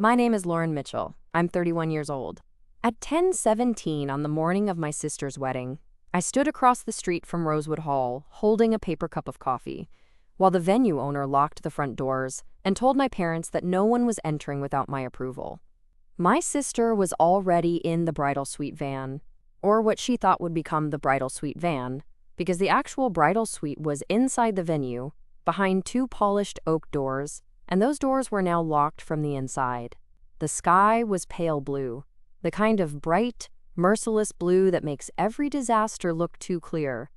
My name is Lauren Mitchell. I'm 31 years old. At 10:17 on the morning of my sister's wedding, I stood across the street from Rosewood Hall holding a paper cup of coffee, while the venue owner locked the front doors and told my parents that no one was entering without my approval. My sister was already in the bridal suite van, or what she thought would become the bridal suite van, because the actual bridal suite was inside the venue, behind two polished oak doors, and those doors were now locked from the inside. The sky was pale blue, the kind of bright, merciless blue that makes every disaster look too clear.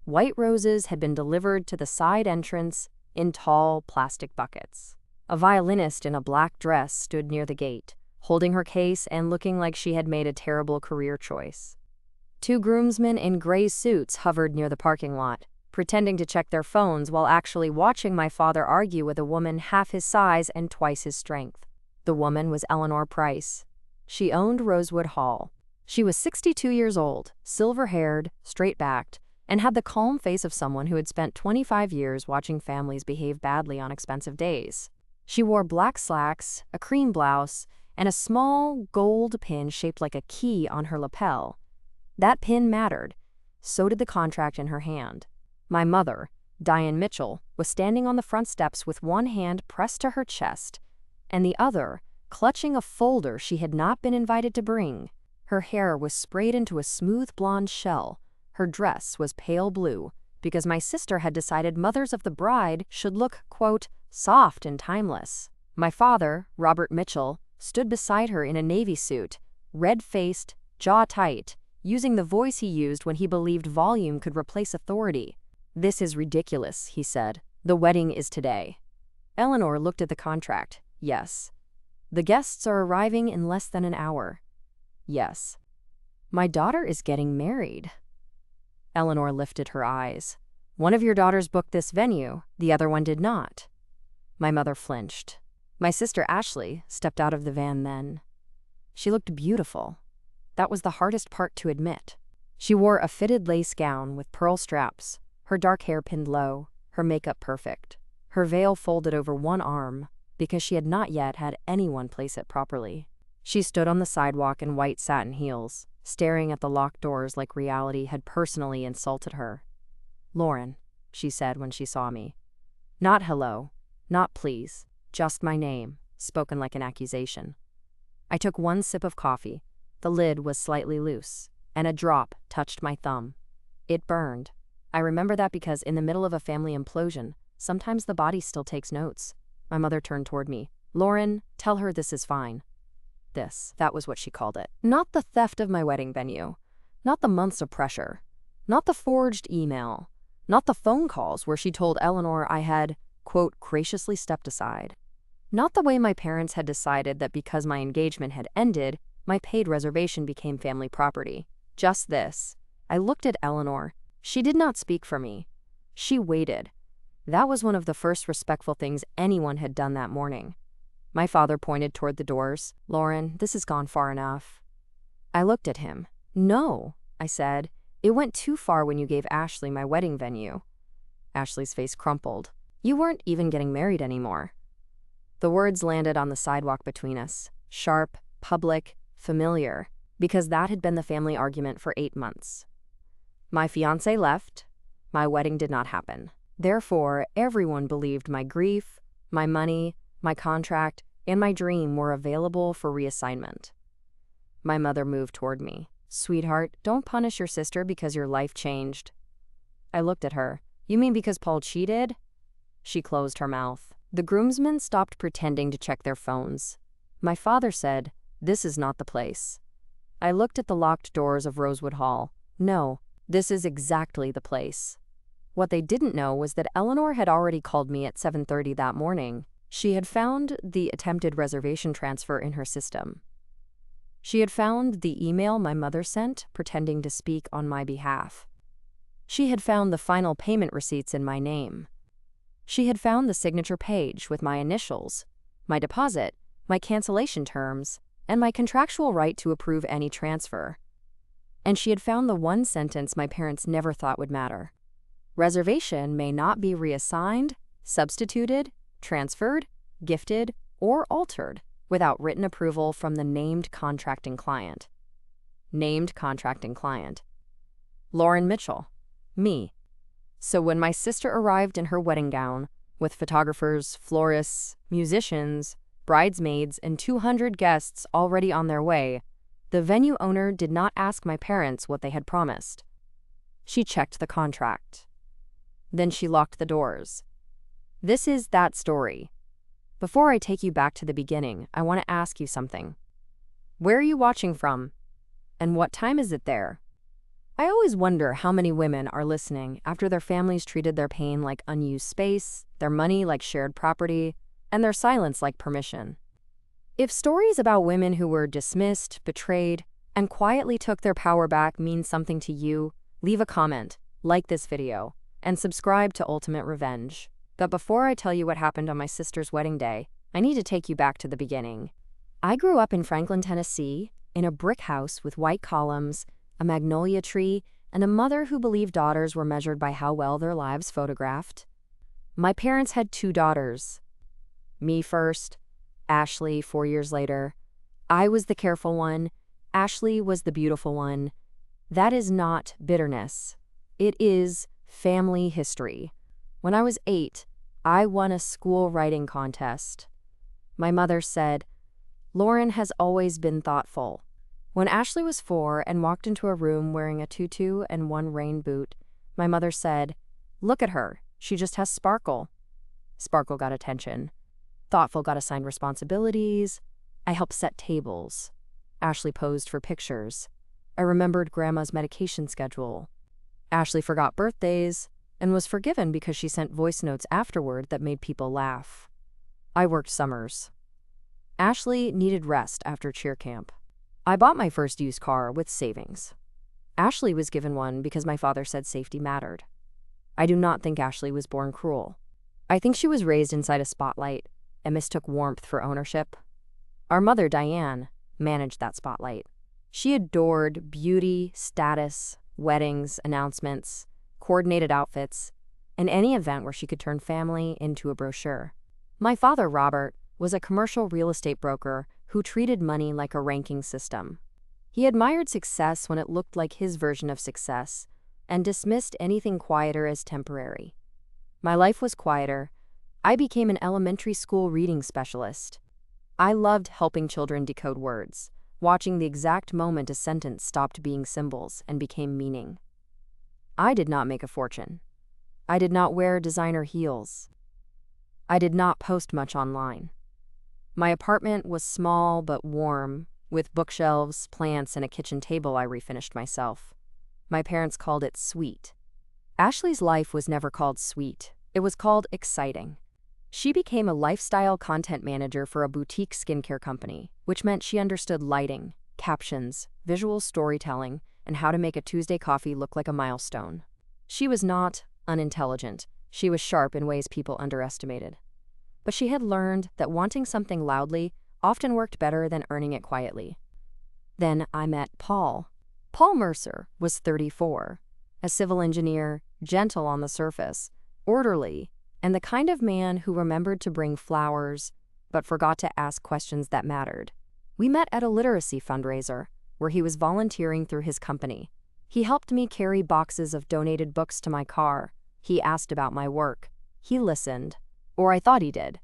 White roses had been delivered to the side entrance in tall plastic buckets. A violinist in a black dress stood near the gate, holding her case and looking like she had made a terrible career choice. Two groomsmen in gray suits hovered near the parking lot, pretending to check their phones while actually watching my father argue with a woman half his size and twice his strength. The woman was Eleanor Price. She owned Rosewood Hall. She was 62 years old, silver-haired, straight-backed, and had the calm face of someone who had spent 25 years watching families behave badly on expensive days. She wore black slacks, a cream blouse, and a small gold pin shaped like a key on her lapel. That pin mattered. So did the contract in her hand. My mother, Diane Mitchell, was standing on the front steps with one hand pressed to her chest and the other clutching a folder she had not been invited to bring. Her hair was sprayed into a smooth blonde shell. Her dress was pale blue because my sister had decided mothers of the bride should look, quote, soft and timeless. My father, Robert Mitchell, stood beside her in a navy suit, red-faced, jaw tight, using the voice he used when he believed volume could replace authority. "This is ridiculous," he said. "The wedding is today." Eleanor looked at the contract. "Yes." "The guests are arriving in less than an hour." "Yes." "My daughter is getting married." Eleanor lifted her eyes. "One of your daughters booked this venue, the other one did not." My mother flinched. My sister Ashley stepped out of the van then. She looked beautiful. That was the hardest part to admit. She wore a fitted lace gown with pearl straps, her dark hair pinned low, her makeup perfect, her veil folded over one arm because she had not yet had anyone place it properly. She stood on the sidewalk in white satin heels, staring at the locked doors like reality had personally insulted her. "Lauren," she said when she saw me. Not hello, not please, just my name, spoken like an accusation. I took one sip of coffee. The lid was slightly loose, and a drop touched my thumb. It burned. I remember that because in the middle of a family implosion, sometimes the body still takes notes. My mother turned toward me. "Lauren, tell her this is fine." That was what she called it. Not the theft of my wedding venue. Not the months of pressure. Not the forged email. Not the phone calls where she told Eleanor I had, quote, graciously stepped aside. Not the way my parents had decided that because my engagement had ended, my paid reservation became family property. Just this. I looked at Eleanor. She did not speak for me. She waited. That was one of the first respectful things anyone had done that morning. My father pointed toward the doors. "Lauren, this has gone far enough." I looked at him. "No," I said. "It went too far when you gave Ashley my wedding venue." Ashley's face crumpled. "You weren't even getting married anymore." The words landed on the sidewalk between us. Sharp, public, familiar, because that had been the family argument for 8 months. My fiancé left. My wedding did not happen. Therefore, everyone believed my grief, my money, my contract, and my dream were available for reassignment. My mother moved toward me. "Sweetheart, don't punish your sister because your life changed." I looked at her. "You mean because Paul cheated?" She closed her mouth. The groomsmen stopped pretending to check their phones. My father said, "This is not the place." I looked at the locked doors of Rosewood Hall. No, this is exactly the place. What they didn't know was that Eleanor had already called me at 7:30 that morning. She had found the attempted reservation transfer in her system. She had found the email my mother sent pretending to speak on my behalf. She had found the final payment receipts in my name. She had found the signature page with my initials, my deposit, my cancellation terms, and my contractual right to approve any transfer. And she had found the one sentence my parents never thought would matter. Reservation may not be reassigned, substituted, transferred, gifted, or altered without written approval from the named contracting client. Named contracting client. Lauren Mitchell. Me. So when my sister arrived in her wedding gown, with photographers, florists, musicians, bridesmaids, and 200 guests already on their way, the venue owner did not ask my parents what they had promised. She checked the contract. Then she locked the doors. This is that story. Before I take you back to the beginning, I want to ask you something. Where are you watching from? And what time is it there? I always wonder how many women are listening after their families treated their pain like unused space, their money like shared property, and their silence like permission. If stories about women who were dismissed, betrayed, and quietly took their power back mean something to you, leave a comment, like this video, and subscribe to Ultimate Revenge. But before I tell you what happened on my sister's wedding day, I need to take you back to the beginning. I grew up in Franklin, Tennessee, in a brick house with white columns, a magnolia tree, and a mother who believed daughters were measured by how well their lives photographed. My parents had 2 daughters. Me first, Ashley 4 years later. I was the careful one, Ashley was the beautiful one. That is not bitterness. It is family history. When I was 8, I won a school writing contest. My mother said, "Lauren has always been thoughtful." When Ashley was 4 and walked into a room wearing a tutu and 1 rain boot, my mother said, "Look at her, she just has sparkle." Sparkle got attention. Thoughtful got assigned responsibilities. I helped set tables. Ashley posed for pictures. I remembered Grandma's medication schedule. Ashley forgot birthdays and was forgiven because she sent voice notes afterward that made people laugh. I worked summers. Ashley needed rest after cheer camp. I bought my first used car with savings. Ashley was given one because my father said safety mattered. I do not think Ashley was born cruel. I think she was raised inside a spotlight and mistook warmth for ownership. Our mother, Diane, managed that spotlight. She adored beauty, status, weddings, announcements, coordinated outfits, and any event where she could turn family into a brochure. My father, Robert, was a commercial real estate broker who treated money like a ranking system. He admired success when it looked like his version of success and dismissed anything quieter as temporary. My life was quieter. I became an elementary school reading specialist. I loved helping children decode words, watching the exact moment a sentence stopped being symbols and became meaning. I did not make a fortune. I did not wear designer heels. I did not post much online. My apartment was small but warm, with bookshelves, plants, and a kitchen table I refinished myself. My parents called it sweet. Ashley's life was never called sweet. It was called exciting. She became a lifestyle content manager for a boutique skincare company, which meant she understood lighting, captions, visual storytelling, and how to make a Tuesday coffee look like a milestone. She was not unintelligent. She was sharp in ways people underestimated. But she had learned that wanting something loudly often worked better than earning it quietly. Then I met Paul. Paul Mercer was 34, a civil engineer, gentle on the surface, orderly, and the kind of man who remembered to bring flowers but forgot to ask questions that mattered. We met at a literacy fundraiser, where he was volunteering through his company. He helped me carry boxes of donated books to my car. He asked about my work. He listened. Or I thought he did.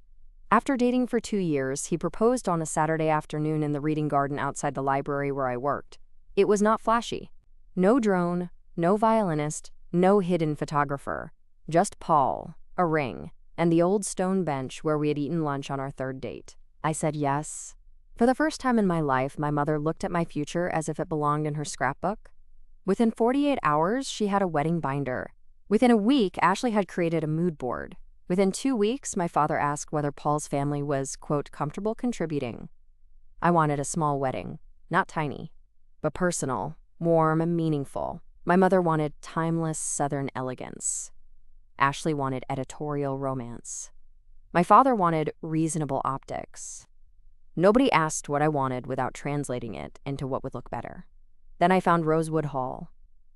After dating for 2 years, he proposed on a Saturday afternoon in the reading garden outside the library where I worked. It was not flashy. No drone, no violinist, no hidden photographer. Just Paul, a ring, and the old stone bench where we had eaten lunch on our 3rd date. I said yes. For the first time in my life, my mother looked at my future as if it belonged in her scrapbook. Within 48 hours, she had a wedding binder. Within a week, Ashley had created a mood board. Within 2 weeks, my father asked whether Paul's family was, quote, comfortable contributing. I wanted a small wedding, not tiny, but personal, warm, and meaningful. My mother wanted timeless Southern elegance. Ashley wanted editorial romance. My father wanted reasonable optics. Nobody asked what I wanted without translating it into what would look better. Then I found Rosewood Hall.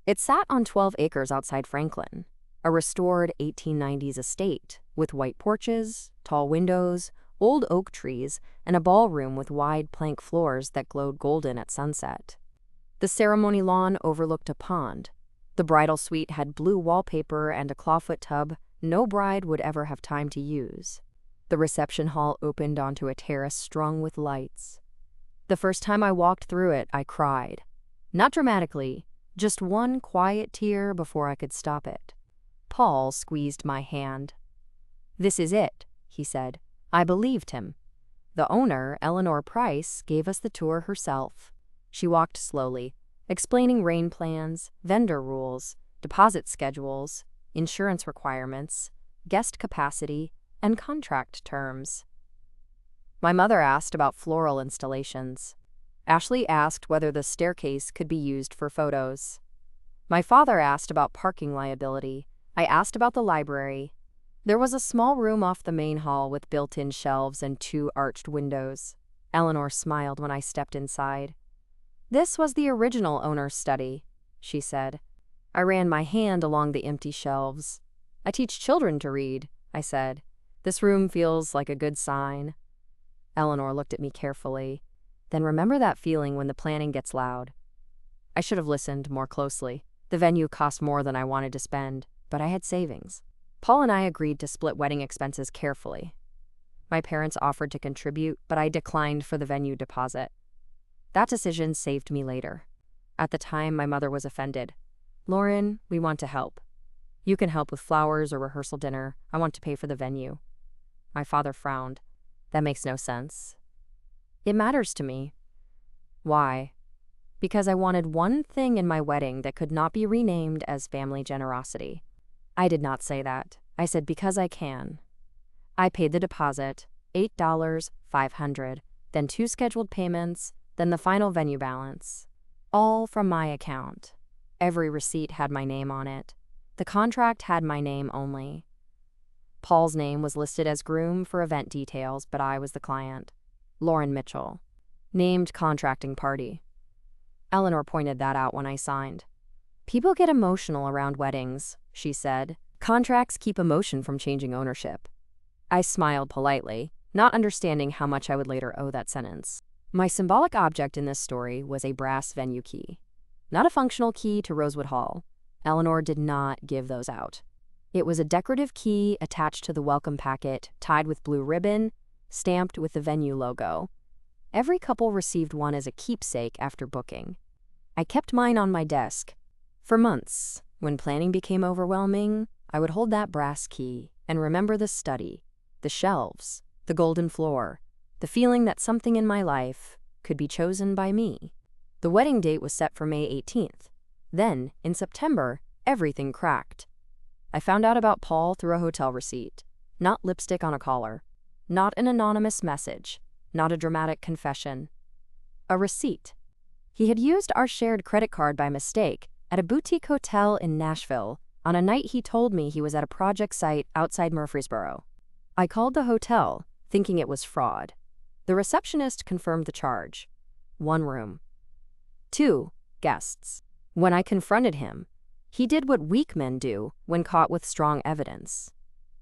It sat on 12 acres outside Franklin, a restored 1890s estate with white porches, tall windows, old oak trees, and a ballroom with wide plank floors that glowed golden at sunset. The ceremony lawn overlooked a pond. The bridal suite had blue wallpaper and a clawfoot tub no bride would ever have time to use. The reception hall opened onto a terrace strung with lights. The first time I walked through it, I cried. Not dramatically, just one quiet tear before I could stop it. Paul squeezed my hand. "This is it," he said. I believed him. The owner, Eleanor Price, gave us the tour herself. She walked slowly, explaining rain plans, vendor rules, deposit schedules, insurance requirements, guest capacity, and contract terms. My mother asked about floral installations. Ashley asked whether the staircase could be used for photos. My father asked about parking liability. I asked about the library. There was a small room off the main hall with built-in shelves and 2 arched windows. Eleanor smiled when I stepped inside. "This was the original owner's study," she said. I ran my hand along the empty shelves. "I teach children to read," I said. "This room feels like a good sign." Eleanor looked at me carefully. "Then remember that feeling when the planning gets loud." I should have listened more closely. The venue cost more than I wanted to spend, but I had savings. Paul and I agreed to split wedding expenses carefully. My parents offered to contribute, but I declined for the venue deposit. That decision saved me later. At the time, my mother was offended. "Lauren, we want to help. You can help with flowers or rehearsal dinner. I want to pay for the venue." My father frowned. "That makes no sense." "It matters to me." "Why?" "Because I wanted one thing in my wedding that could not be renamed as family generosity." I did not say that. I said because I can. I paid the deposit, $8, $500, then 2 scheduled payments, then the final venue balance. All from my account. Every receipt had my name on it. The contract had my name only. Paul's name was listed as groom for event details, but I was the client. Lauren Mitchell. Named contracting party. Eleanor pointed that out when I signed. "People get emotional around weddings," she said. "Contracts keep emotion from changing ownership." I smiled politely, not understanding how much I would later owe that sentence. My symbolic object in this story was a brass venue key. Not a functional key to Rosewood Hall. Eleanor did not give those out. It was a decorative key attached to the welcome packet, tied with blue ribbon, stamped with the venue logo. Every couple received one as a keepsake after booking. I kept mine on my desk. For months, when planning became overwhelming, I would hold that brass key and remember the study, the shelves, the golden floor, the feeling that something in my life could be chosen by me. The wedding date was set for May 18th. Then, in September, everything cracked. I found out about Paul through a hotel receipt. Not lipstick on a collar. Not an anonymous message. Not a dramatic confession. A receipt. He had used our shared credit card by mistake at a boutique hotel in Nashville on a night he told me he was at a project site outside Murfreesboro. I called the hotel, thinking it was fraud. The receptionist confirmed the charge. 1 room. 2 guests. When I confronted him, he did what weak men do when caught with strong evidence.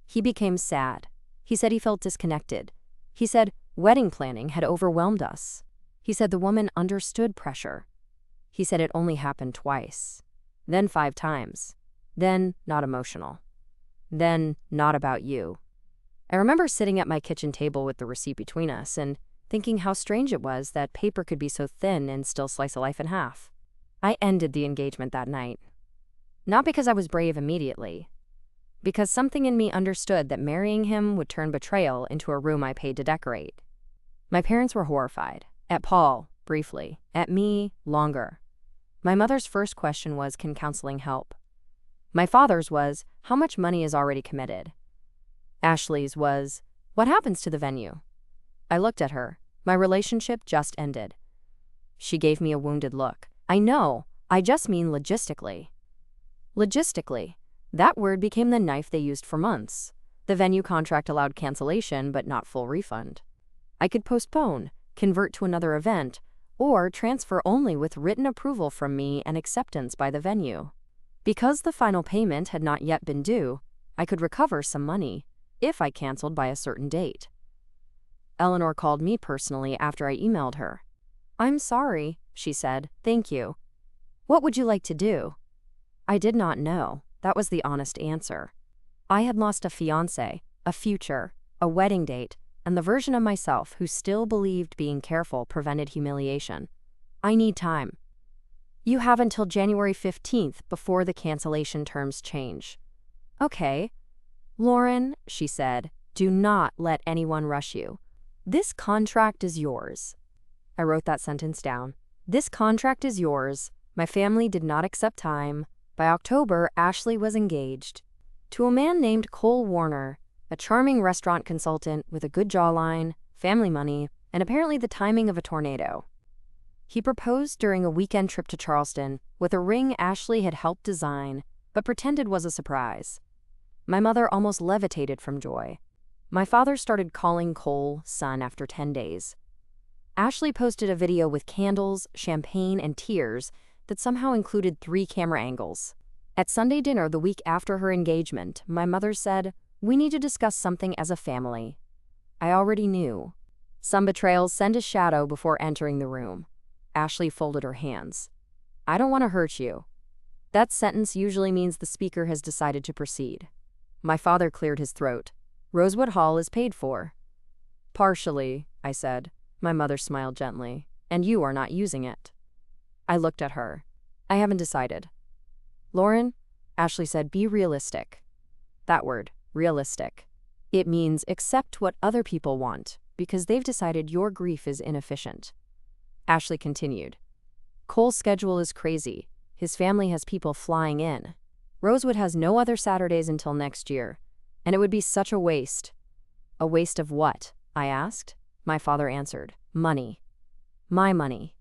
He became sad. He said he felt disconnected. He said wedding planning had overwhelmed us. He said the woman understood pressure. He said it only happened twice. Then 5 times. Then not emotional. Then not about you. I remember sitting at my kitchen table with the receipt between us and thinking how strange it was that paper could be so thin and still slice a life in half. I ended the engagement that night. Not because I was brave immediately. Because something in me understood that marrying him would turn betrayal into a room I paid to decorate. My parents were horrified. At Paul, briefly. At me, longer. My mother's first question was, can counseling help? My father's was, how much money is already committed? Ashley's was, what happens to the venue? I looked at her. My relationship just ended. She gave me a wounded look. I know, I just mean logistically. Logistically. That word became the knife they used for months. The venue contract allowed cancellation, but not full refund. I could postpone, convert to another event, or transfer only with written approval from me and acceptance by the venue. Because the final payment had not yet been due, I could recover some money if I canceled by a certain date. Eleanor called me personally after I emailed her. "I'm sorry," she said. "Thank you. What would you like to do?" I did not know. That was the honest answer. I had lost a fiancé, a future, a wedding date, and the version of myself who still believed being careful prevented humiliation. "I need time." "You have until January 15th before the cancellation terms change." "Okay." "Lauren," she said, "do not let anyone rush you. This contract is yours." I wrote that sentence down. This contract is yours. My family did not accept time. By October, Ashley was engaged to a man named Cole Warner, a charming restaurant consultant with a good jawline, family money, and apparently the timing of a tornado. He proposed during a weekend trip to Charleston with a ring Ashley had helped design, but pretended was a surprise. My mother almost levitated from joy. My father started calling Cole son after 10 days. Ashley posted a video with candles, champagne, and tears that somehow included 3 camera angles. At Sunday dinner the week after her engagement, my mother said, "We need to discuss something as a family." I already knew. Some betrayals send a shadow before entering the room. Ashley folded her hands. "I don't want to hurt you." That sentence usually means the speaker has decided to proceed. My father cleared his throat. "Rosewood Hall is paid for." "Partially," I said. My mother smiled gently. "And you are not using it." I looked at her. "I haven't decided." "Lauren," Ashley said, "be realistic." That word, realistic. It means accept what other people want because they've decided your grief is inefficient. Ashley continued. "Cole's schedule is crazy. His family has people flying in. Rosewood has no other Saturdays until next year, and it would be such a waste." "A waste of what?" I asked. My father answered, "Money." "My money."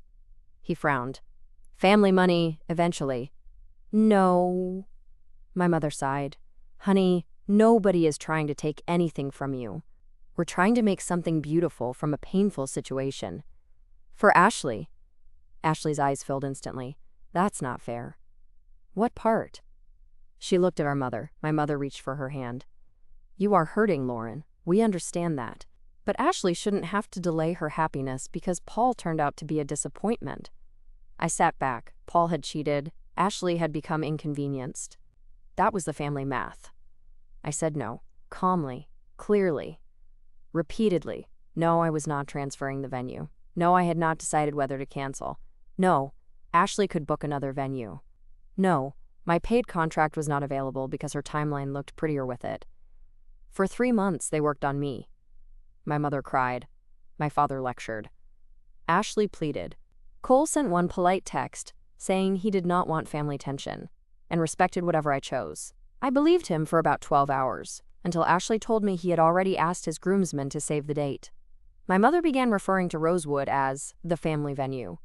He frowned. "Family money, eventually." "No." My mother sighed. "Honey, nobody is trying to take anything from you. We're trying to make something beautiful from a painful situation." "For Ashley." Ashley's eyes filled instantly. "That's not fair." "What part?" She looked at our mother. My mother reached for her hand. "You are hurting, Lauren. We understand that. But Ashley shouldn't have to delay her happiness because Paul turned out to be a disappointment." I sat back. Paul had cheated. Ashley had become inconvenienced. That was the family math. I said no, calmly, clearly, repeatedly. No, I was not transferring the venue. No, I had not decided whether to cancel. No, Ashley could book another venue. No, my paid contract was not available because her timeline looked prettier with it. For 3 months, they worked on me. My mother cried. My father lectured. Ashley pleaded. Cole sent one polite text saying he did not want family tension and respected whatever I chose. I believed him for about 12 hours until Ashley told me he had already asked his groomsmen to save the date. My mother began referring to Rosewood as the family venue.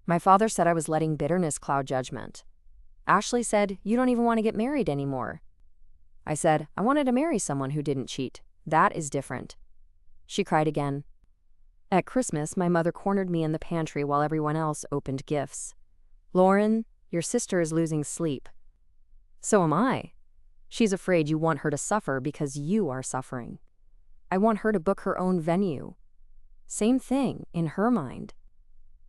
My father said I was letting bitterness cloud judgment. Ashley said, "You don't even want to get married anymore." I said, "I wanted to marry someone who didn't cheat. That is different." She cried again. At Christmas, my mother cornered me in the pantry while everyone else opened gifts. "Lauren, your sister is losing sleep." "So am I." "She's afraid you want her to suffer because you are suffering." "I want her to book her own venue." Same thing, in her mind.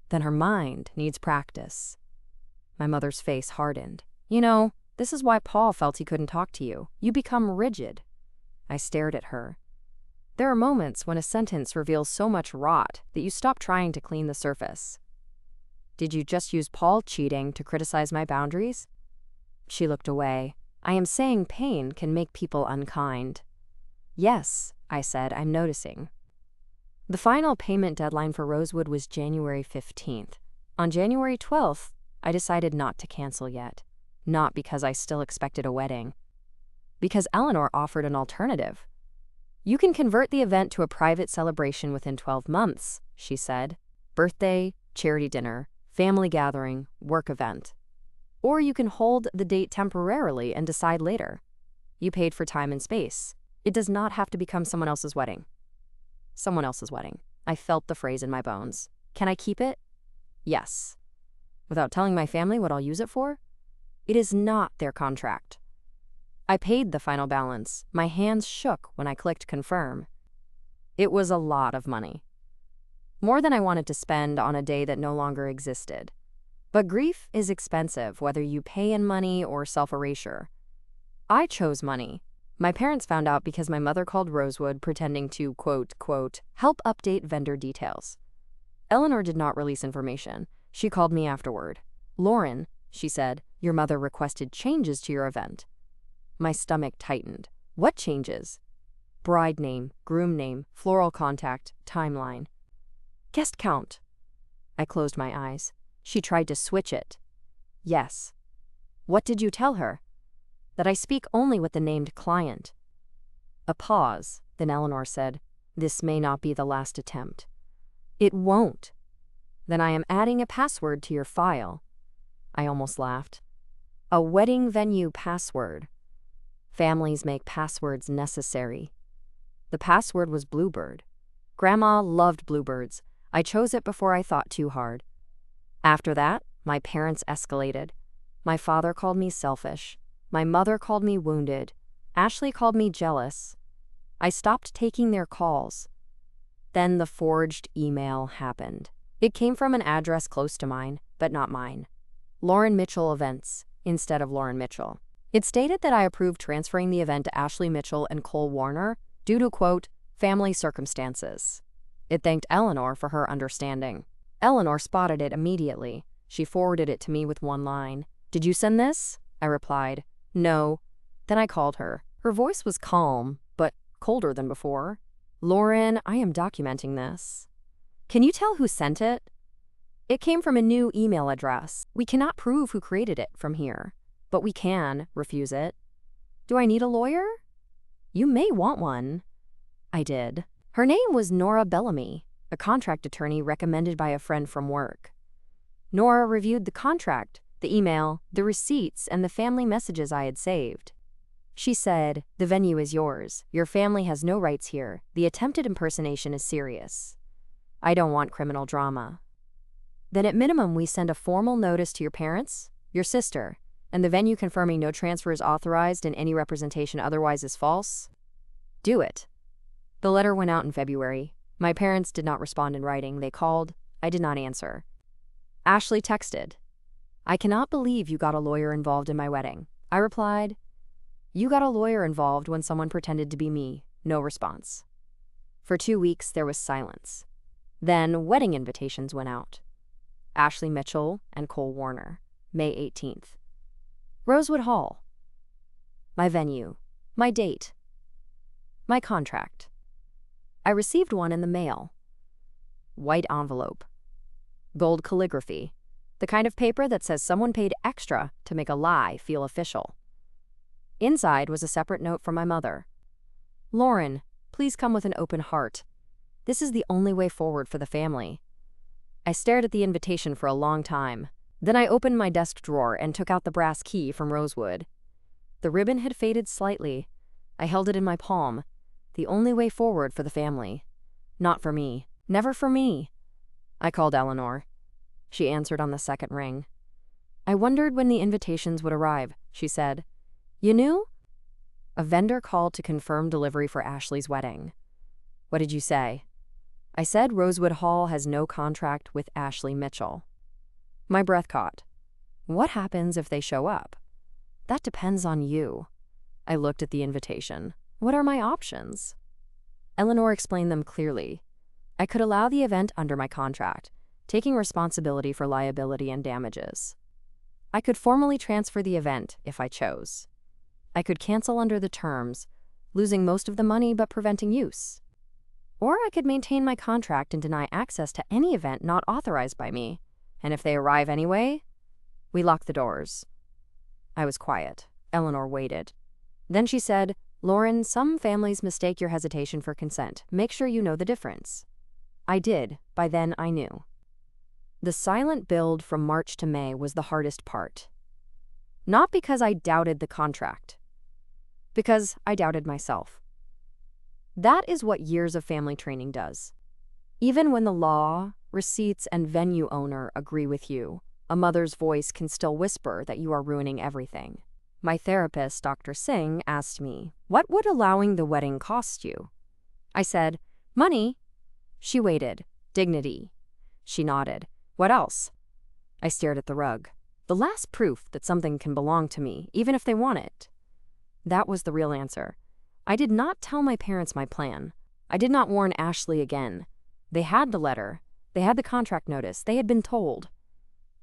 "Then her mind needs practice." My mother's face hardened. "You know, this is why Paul felt he couldn't talk to you. You become rigid." I stared at her. There are moments when a sentence reveals so much rot that you stop trying to clean the surface. "Did you just use Paul cheating to criticize my boundaries?" She looked away. "I am saying pain can make people unkind." "Yes," I said, "I'm noticing." The final payment deadline for Rosewood was January 15th. On January 12th, I decided not to cancel yet. Not because I still expected a wedding. Because Eleanor offered an alternative. "You can convert the event to a private celebration within 12 months, she said. "Birthday, charity dinner, family gathering, work event. Or you can hold the date temporarily and decide later. You paid for time and space. It does not have to become someone else's wedding." Someone else's wedding. I felt the phrase in my bones. Can I keep it? Yes. Without telling my family what I'll use it for? It is not their contract. I paid the final balance. My hands shook when I clicked confirm. It was a lot of money. More than I wanted to spend on a day that no longer existed. But grief is expensive, whether you pay in money or self-erasure. I chose money. My parents found out because my mother called Rosewood pretending to, quote, help update vendor details. Eleanor did not release information. She called me afterward. Lauren, she said, your mother requested changes to your event. My stomach tightened. What changes? Bride name, groom name, floral contact, timeline. Guest count. I closed my eyes. She tried to switch it. Yes. What did you tell her? That I speak only with the named client. A pause. Then Eleanor said, this may not be the last attempt. It won't. Then I am adding a password to your file. I almost laughed. A wedding venue password. Families make passwords necessary. The password was Bluebird. Grandma loved bluebirds. I chose it before I thought too hard. After that, my parents escalated. My father called me selfish. My mother called me wounded. Ashley called me jealous. I stopped taking their calls. Then the forged email happened. It came from an address close to mine, but not mine. Lauren Mitchell Events, instead of Lauren Mitchell. It stated that I approved transferring the event to Ashley Mitchell and Cole Warner due to, quote, family circumstances. It thanked Eleanor for her understanding. Eleanor spotted it immediately. She forwarded it to me with one line. Did you send this? I replied, no. Then I called her. Her voice was calm, but colder than before. Lauren, I am documenting this. Can you tell who sent it? It came from a new email address. We cannot prove who created it from here, but we can refuse it. Do I need a lawyer? You may want one. I did. Her name was Nora Bellamy, a contract attorney recommended by a friend from work. Nora reviewed the contract, the email, the receipts, and the family messages I had saved. She said, the venue is yours. Your family has no rights here. The attempted impersonation is serious. I don't want criminal drama. Then at minimum, we send a formal notice to your parents, your sister, and the venue confirming no transfer is authorized and any representation otherwise is false. Do it. The letter went out in February. My parents did not respond in writing. They called. I did not answer. Ashley texted, I cannot believe you got a lawyer involved in my wedding. I replied, you got a lawyer involved when someone pretended to be me. No response. For 2 weeks, there was silence. Then wedding invitations went out. Ashley Mitchell and Cole Warner, May 18th. Rosewood Hall. My venue, my date, my contract. I received one in the mail. White envelope. Gold calligraphy. The kind of paper that says someone paid extra to make a lie feel official. Inside was a separate note from my mother. Lauren, please come with an open heart. This is the only way forward for the family. I stared at the invitation for a long time. Then I opened my desk drawer and took out the brass key from Rosewood. The ribbon had faded slightly. I held it in my palm. The only way forward for the family. Not for me. Never for me. I called Eleanor. She answered on the second ring. I wondered when the invitations would arrive, she said. You knew? A vendor called to confirm delivery for Ashley's wedding. What did you say? I said Rosewood Hall has no contract with Ashley Mitchell. My breath caught. What happens if they show up? That depends on you. I looked at the invitation. What are my options? Eleanor explained them clearly. I could allow the event under my contract, taking responsibility for liability and damages. I could formally transfer the event if I chose. I could cancel under the terms, losing most of the money but preventing use. Or I could maintain my contract and deny access to any event not authorized by me, and if they arrive anyway, we lock the doors. I was quiet. Eleanor waited. Then she said, Lauren, some families mistake your hesitation for consent. Make sure you know the difference. I did. By then, I knew. The silent build from March to May was the hardest part. Not because I doubted the contract. Because I doubted myself. That is what years of family training does. Even when the law, receipts, and venue owner agree with you, a mother's voice can still whisper that you are ruining everything. My therapist, Dr. Singh, asked me, what would allowing the wedding cost you? I said, Money? She waited. Dignity. She nodded. What else? I stared at the rug. The last proof that something can belong to me, even if they want it. That was the real answer. I did not tell my parents my plan. I did not warn Ashley again. They had the letter. They had the contract notice. They had been told.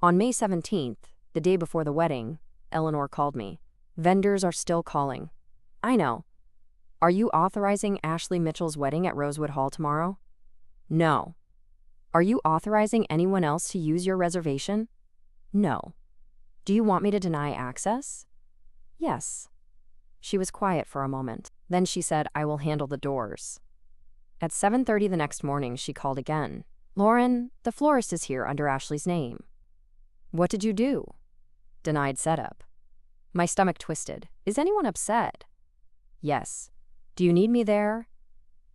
On May 17th, the day before the wedding, Eleanor called me. Vendors are still calling. I know. Are you authorizing Ashley Mitchell's wedding at Rosewood Hall tomorrow? No. Are you authorizing anyone else to use your reservation? No. Do you want me to deny access? Yes. She was quiet for a moment. Then she said, I will handle the doors. At 7:30 the next morning, she called again. Lauren, the florist is here under Ashley's name. What did you do? Denied setup. My stomach twisted. Is anyone upset? Yes. Do you need me there?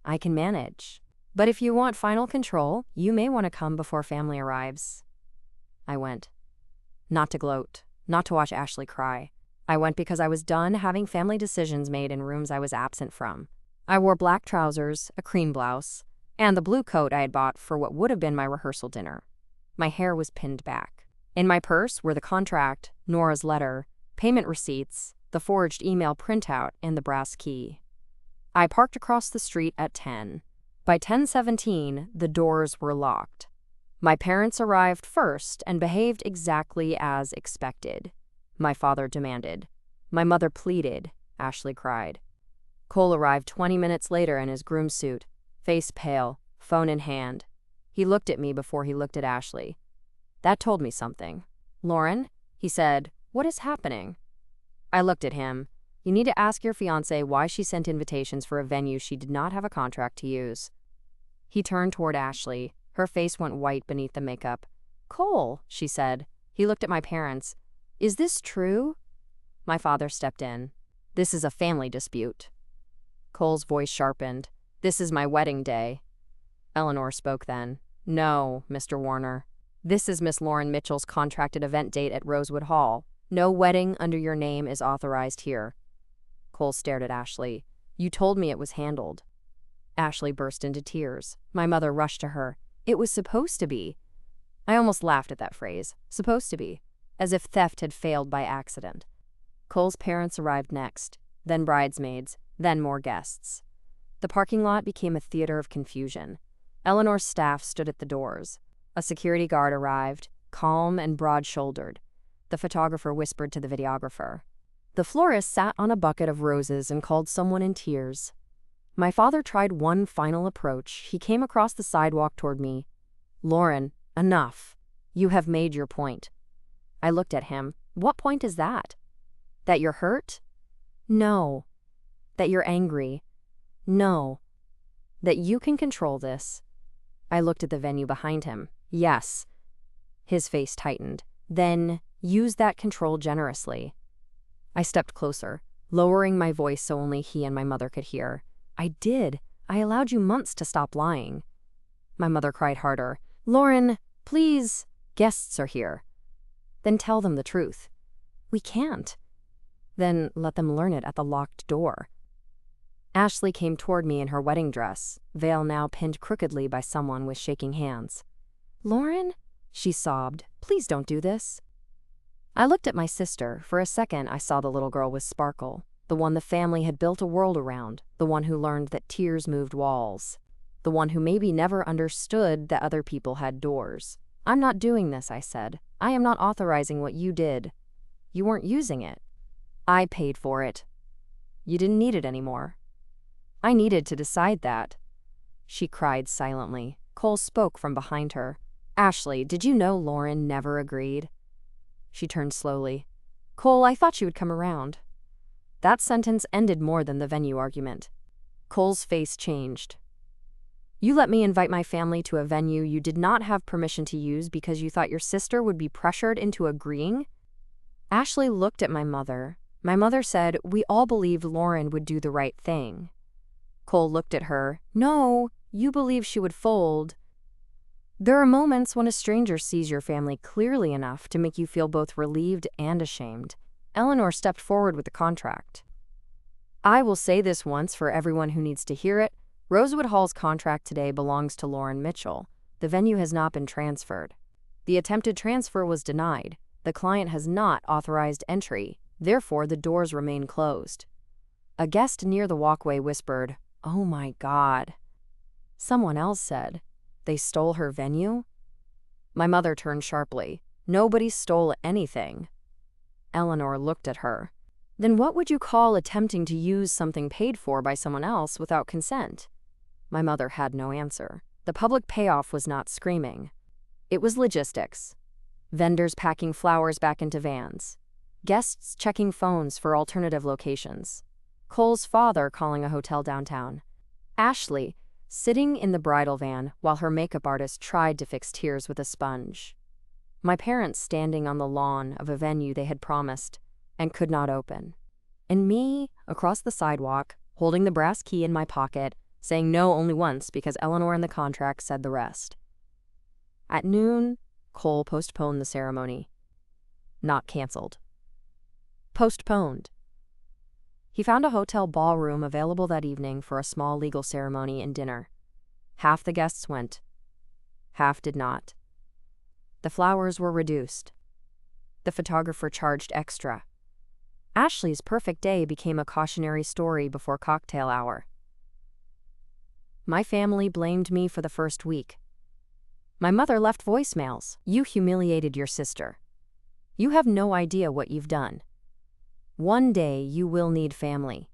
I can manage. But if you want final control, you may want to come before family arrives. I went. Not to gloat, not to watch Ashley cry. I went because I was done having family decisions made in rooms I was absent from. I wore black trousers, a cream blouse, and the blue coat I had bought for what would have been my rehearsal dinner. My hair was pinned back. In my purse were the contract, Nora's letter, payment receipts, the forged email printout, and the brass key. I parked across the street at 10. By 10:17, the doors were locked. My parents arrived first and behaved exactly as expected. My father demanded. My mother pleaded. Ashley cried. Cole arrived 20 minutes later in his groom suit, face pale, phone in hand. He looked at me before he looked at Ashley. That told me something. Lauren, he said, what is happening? I looked at him. You need to ask your fiancé why she sent invitations for a venue she did not have a contract to use. He turned toward Ashley. Her face went white beneath the makeup. Cole, she said. He looked at my parents. Is this true? My father stepped in. This is a family dispute. Cole's voice sharpened. This is my wedding day. Eleanor spoke then. No, Mr. Warner. This is Miss Lauren Mitchell's contracted event date at Rosewood Hall. No wedding under your name is authorized here. Cole stared at Ashley. You told me it was handled. Ashley burst into tears. My mother rushed to her. It was supposed to be. I almost laughed at that phrase. Supposed to be. As if theft had failed by accident. Cole's parents arrived next, then bridesmaids, then more guests. The parking lot became a theater of confusion. Eleanor's staff stood at the doors. A security guard arrived, calm and broad-shouldered. The photographer whispered to the videographer. The florist sat on a bucket of roses and called someone in tears. My father tried one final approach. He came across the sidewalk toward me. Lauren, enough. You have made your point. I looked at him. What point is that? That you're hurt? No. That you're angry? No. That you can control this? I looked at the venue behind him. Yes. His face tightened. Then use that control generously. I stepped closer, lowering my voice so only he and my mother could hear. I did. I allowed you months to stop lying. My mother cried harder. Lauren, please. Guests are here. Then tell them the truth. We can't. Then let them learn it at the locked door. Ashley came toward me in her wedding dress, veil now pinned crookedly by someone with shaking hands. Lauren? She sobbed. Please don't do this. I looked at my sister. For a second, I saw the little girl with sparkle, the one the family had built a world around, the one who learned that tears moved walls, the one who maybe never understood that other people had doors. I'm not doing this, I said. I am not authorizing what you did. You weren't using it. I paid for it. You didn't need it anymore. I needed to decide that. She cried silently. Cole spoke from behind her. Ashley, did you know Lauren never agreed? She turned slowly. Cole, I thought you would come around. That sentence ended more than the venue argument. Cole's face changed. You let me invite my family to a venue you did not have permission to use because you thought your sister would be pressured into agreeing? Ashley looked at my mother. My mother said, we all believed Lauren would do the right thing. Cole looked at her. No, you believe she would fold. There are moments when a stranger sees your family clearly enough to make you feel both relieved and ashamed. Eleanor stepped forward with the contract. I will say this once for everyone who needs to hear it. Rosewood Hall's contract today belongs to Lauren Mitchell. The venue has not been transferred. The attempted transfer was denied. The client has not authorized entry. Therefore, the doors remain closed. A guest near the walkway whispered, "Oh my God." Someone else said, "They stole her venue?" My mother turned sharply. "Nobody stole anything." Eleanor looked at her. "Then what would you call attempting to use something paid for by someone else without consent?" My mother had no answer. The public payoff was not screaming. It was logistics. Vendors packing flowers back into vans. Guests checking phones for alternative locations. Cole's father calling a hotel downtown. Ashley sitting in the bridal van while her makeup artist tried to fix tears with a sponge. My parents standing on the lawn of a venue they had promised and could not open. And me, across the sidewalk, holding the brass key in my pocket, saying no only once because Eleanor in the contract said the rest. At noon, Cole postponed the ceremony. Not canceled. Postponed. He found a hotel ballroom available that evening for a small legal ceremony and dinner. Half the guests went. Half did not. The flowers were reduced. The photographer charged extra. Ashley's perfect day became a cautionary story before cocktail hour. My family blamed me for the first week. My mother left voicemails. "You humiliated your sister. You have no idea what you've done. One day you will need family."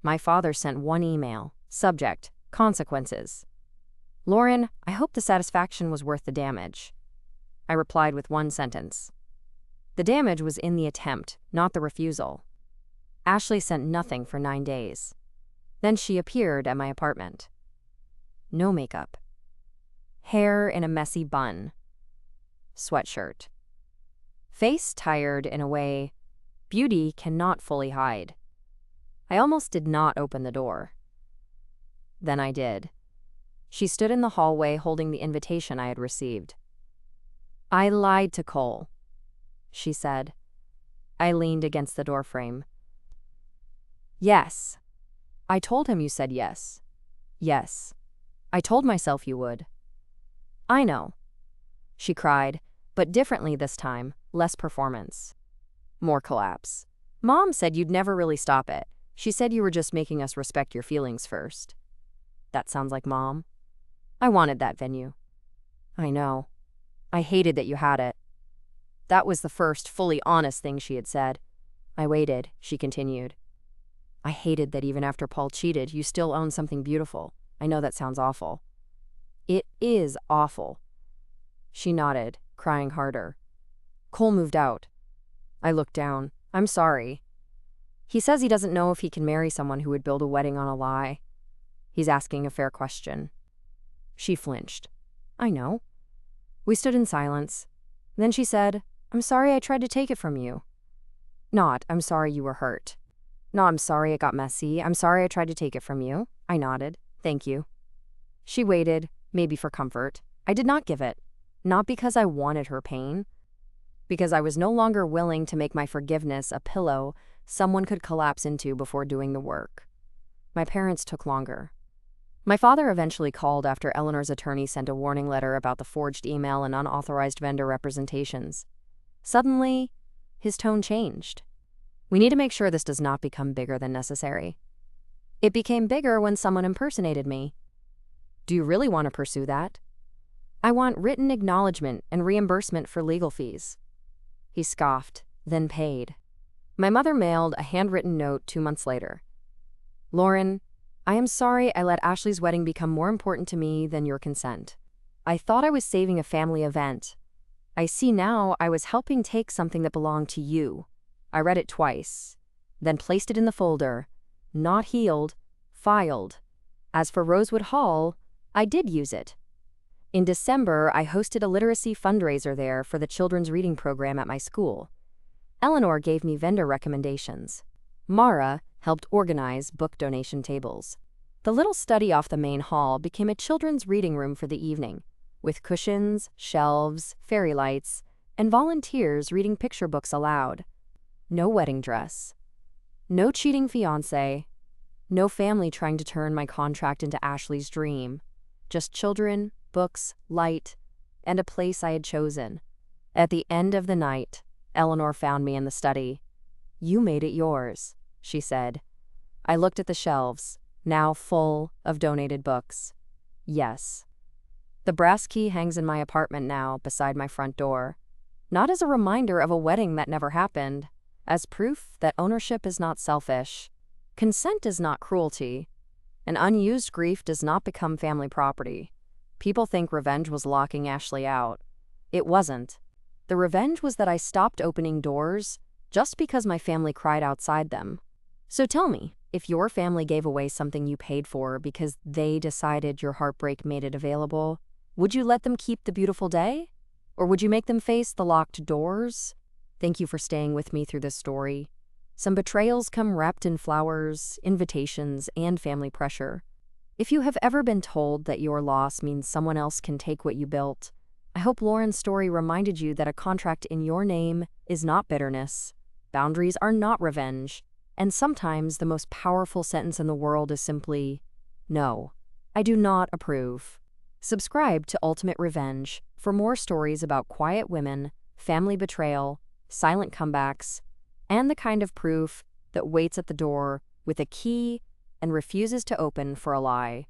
My father sent one email. Subject: consequences. "Lauren, I hope the satisfaction was worth the damage." I replied with one sentence. The damage was in the attempt, not the refusal. Ashley sent nothing for 9 days. Then she appeared at my apartment. No makeup. Hair in a messy bun. Sweatshirt. Face tired in a way beauty cannot fully hide. I almost did not open the door. Then I did. She stood in the hallway holding the invitation I had received. "I lied to Cole," she said. I leaned against the doorframe. "Yes. I told him you said yes. Yes. I told myself you would." "I know," she cried, but differently this time, less performance. More collapse. "Mom said you'd never really stop it. She said you were just making us respect your feelings first." That sounds like Mom. I wanted that venue. I know. I hated that you had it. That was the first fully honest thing she had said. I waited, she continued. "I hated that even after Paul cheated, you still own something beautiful. I know that sounds awful." "It is awful." She nodded, crying harder. Cole moved out. I looked down. "I'm sorry. He says he doesn't know if he can marry someone who would build a wedding on a lie. He's asking a fair question." She flinched. "I know." We stood in silence. Then she said, "I'm sorry I tried to take it from you." Not, "I'm sorry you were hurt." "No, I'm sorry it got messy. I'm sorry I tried to take it from you." I nodded. "Thank you." She waited, maybe for comfort. I did not give it. Not because I wanted her pain. Because I was no longer willing to make my forgiveness a pillow someone could collapse into before doing the work. My parents took longer. My father eventually called after Eleanor's attorney sent a warning letter about the forged email and unauthorized vendor representations. Suddenly, his tone changed. "We need to make sure this does not become bigger than necessary." It became bigger when someone impersonated me. "Do you really want to pursue that?" "I want written acknowledgement and reimbursement for legal fees." He scoffed, then paid. My mother mailed a handwritten note 2 months later. "Lauren, I am sorry I let Ashley's wedding become more important to me than your consent. I thought I was saving a family event. I see now I was helping take something that belonged to you. I read it twice, then placed it in the folder. Not healed, filed. As for Rosewood Hall, I did use it. In December, I hosted a literacy fundraiser there for the children's reading program at my school. Eleanor gave me vendor recommendations. Mara helped organize book donation tables. The little study off the main hall became a children's reading room for the evening, with cushions, shelves, fairy lights, and volunteers reading picture books aloud. No wedding dress. No cheating fiancé. No family trying to turn my contract into Ashley's dream. Just children, books, light, and a place I had chosen. At the end of the night, Eleanor found me in the study. "You made it yours," she said. I looked at the shelves, now full of donated books. Yes. The brass key hangs in my apartment now, beside my front door. Not as a reminder of a wedding that never happened, as proof that ownership is not selfish. Consent is not cruelty. An unused grief does not become family property. People think revenge was locking Ashley out. It wasn't. The revenge was that I stopped opening doors just because my family cried outside them. So tell me, if your family gave away something you paid for because they decided your heartbreak made it available, would you let them keep the beautiful day? Or would you make them face the locked doors? Thank you for staying with me through this story. Some betrayals come wrapped in flowers, invitations, and family pressure. If you have ever been told that your loss means someone else can take what you built, I hope Lauren's story reminded you that a contract in your name is not bitterness. Boundaries are not revenge. And sometimes the most powerful sentence in the world is simply, "No, I do not approve." Subscribe to Ultimate Revenge for more stories about quiet women, family betrayal, silent comebacks, and the kind of proof that waits at the door with a key and refuses to open for a lie.